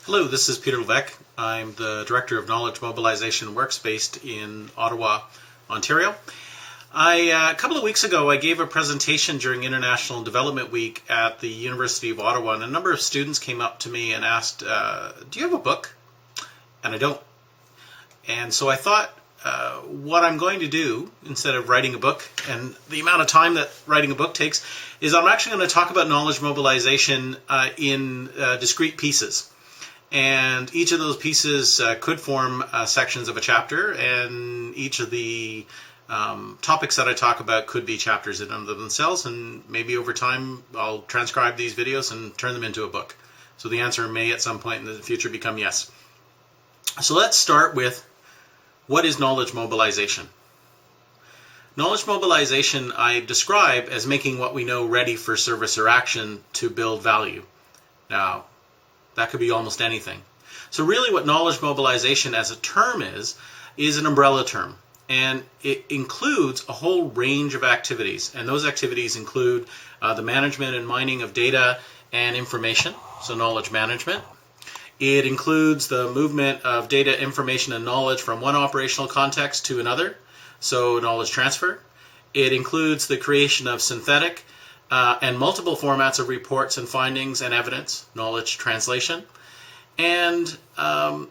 Hello, this is Peter Levesque. I'm the Director of Knowledge Mobilization Works based in Ottawa, Ontario. A couple of weeks ago, I gave a presentation during International Development Week at the University of Ottawa, and a number of students came up to me and asked, do you have a book? And I don't. And so I thought, what I'm going to do, instead of writing a book, and the amount of time that writing a book takes, is I'm actually going to talk about knowledge mobilization in discrete pieces. And each of those pieces could form sections of a chapter, and each of the topics that I talk about could be chapters in and of themselves, and maybe over time I'll transcribe these videos and turn them into a book. So the answer may at some point in the future become yes. So let's start with, what is knowledge mobilization? Knowledge mobilization I describe as making what we know ready for service or action to build value. Now, that could be almost anything. So really what knowledge mobilization as a term is an umbrella term. And it includes a whole range of activities. And those activities include the management and mining of data and information, so knowledge management. It includes the movement of data, information, and knowledge from one operational context to another, so knowledge transfer. It includes the creation of synthetic and multiple formats of reports and findings and evidence, knowledge translation. And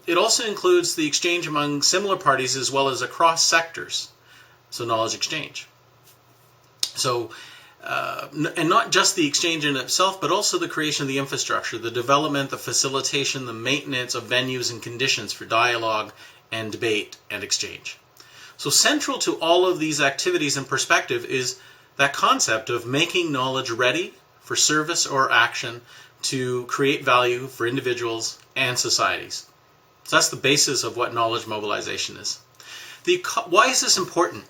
it also includes the exchange among similar parties as well as across sectors, so knowledge exchange. So, and not just the exchange in itself, but also the creation of the infrastructure, the development, the facilitation, the maintenance of venues and conditions for dialogue and debate and exchange. So central to all of these activities and perspective is that concept of making knowledge ready for service or action to create value for individuals and societies. So that's the basis of what knowledge mobilization is. Why is this important?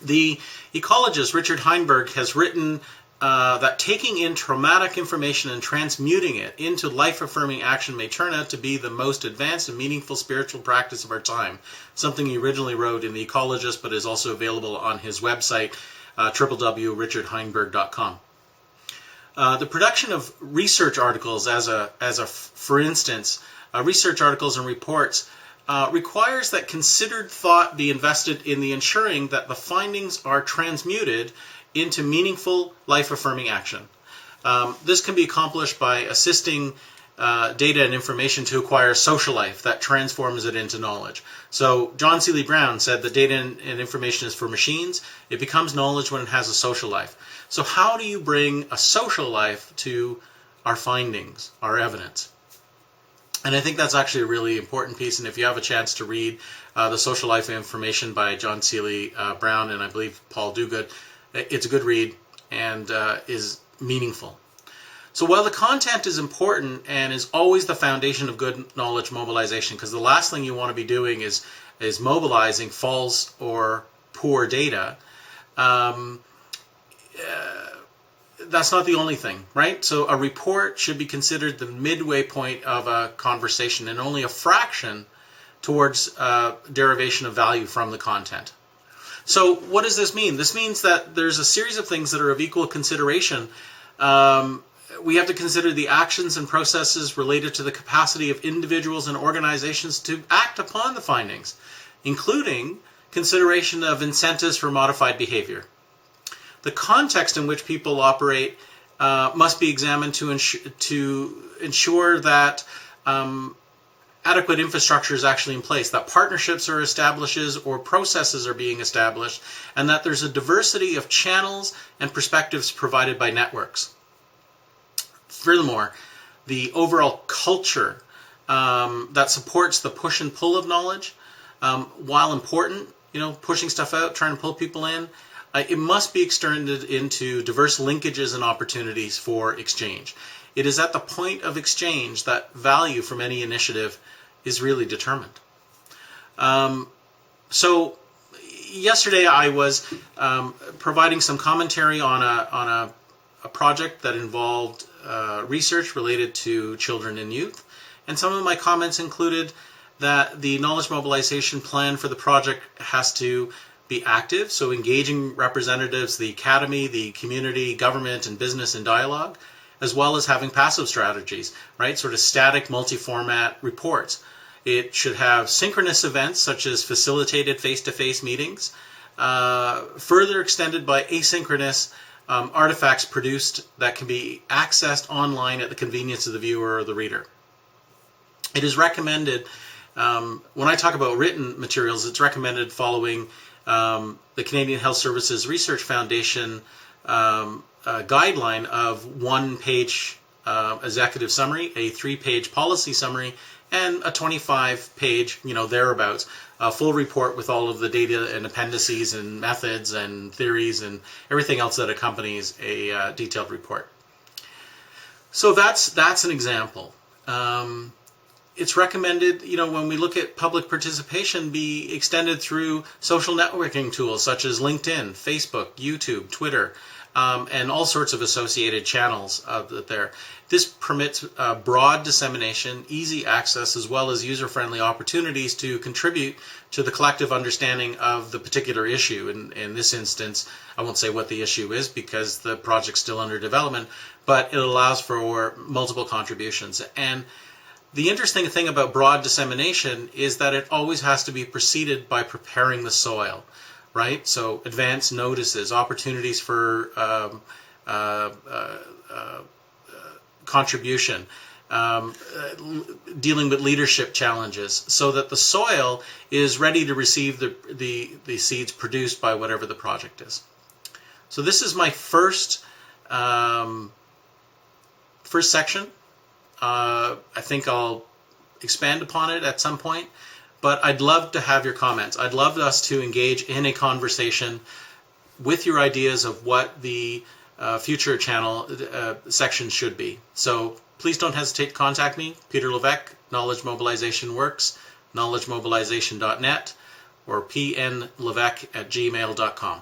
The ecologist Richard Heinberg has written that taking in traumatic information and transmuting it into life-affirming action may turn out to be the most advanced and meaningful spiritual practice of our time. Something he originally wrote in The Ecologist, but is also available on his website, www.richardheinberg.com. The production of research articles, for instance, research articles and reports, requires that considered thought be invested in the ensuring that the findings are transmuted into meaningful, life-affirming action. This can be accomplished by assisting data and information to acquire social life that transforms it into knowledge. So John Seely Brown said that data and information is for machines. It becomes knowledge when it has a social life. So how do you bring a social life to our findings, our evidence? And I think that's actually a really important piece. And if you have a chance to read The Social Life of Information by John Seely Brown and I believe Paul Duguid, it's a good read and is meaningful. So while the content is important and is always the foundation of good knowledge mobilization, because the last thing you want to be doing is mobilizing false or poor data, that's not the only thing, right? So a report should be considered the midway point of a conversation and only a fraction towards derivation of value from the content. So what does this mean? This means that there's a series of things that are of equal consideration. We have to consider the actions and processes related to the capacity of individuals and organizations to act upon the findings, including consideration of incentives for modified behavior. The context in which people operate must be examined to ensure that adequate infrastructure is actually in place, that partnerships are established or processes are being established, and that there's a diversity of channels and perspectives provided by networks. Furthermore, the overall culture that supports the push and pull of knowledge, while important, pushing stuff out, trying to pull people in, it must be extended into diverse linkages and opportunities for exchange. It is at the point of exchange that value from any initiative is really determined. So yesterday I was providing some commentary on a project that involved research related to children and youth, and some of my comments included that the knowledge mobilization plan for the project has to be active, so engaging representatives, the academy, the community, government, and business in dialogue, as well as having passive strategies, right? Sort of static multi-format reports. It should have synchronous events such as facilitated face-to-face meetings, further extended by asynchronous artifacts produced that can be accessed online at the convenience of the viewer or the reader. It is recommended, when I talk about written materials, it's recommended following the Canadian Health Services Research Foundation guideline of 1-page executive summary, a 3-page policy summary, and a 25-page, thereabouts, full report with all of the data and appendices and methods and theories and everything else that accompanies a detailed report. So that's an example. It's recommended, when we look at public participation, be extended through social networking tools such as LinkedIn, Facebook, YouTube, Twitter, and all sorts of associated channels there. This permits broad dissemination, easy access, as well as user-friendly opportunities to contribute to the collective understanding of the particular issue. In this instance, I won't say what the issue is because the project's still under development, but it allows for multiple contributions. And the interesting thing about broad dissemination is that it always has to be preceded by preparing the soil, right? So advance notices, opportunities for contribution, dealing with leadership challenges, so that the soil is ready to receive the seeds produced by whatever the project is. So this is my first section. I think I'll expand upon it at some point, but I'd love to have your comments. I'd love us to engage in a conversation with your ideas of what the future channel section should be. So please don't hesitate to contact me, Peter Levesque, Knowledge Mobilization Works, knowledgemobilization.net, or pnlevesque@gmail.com.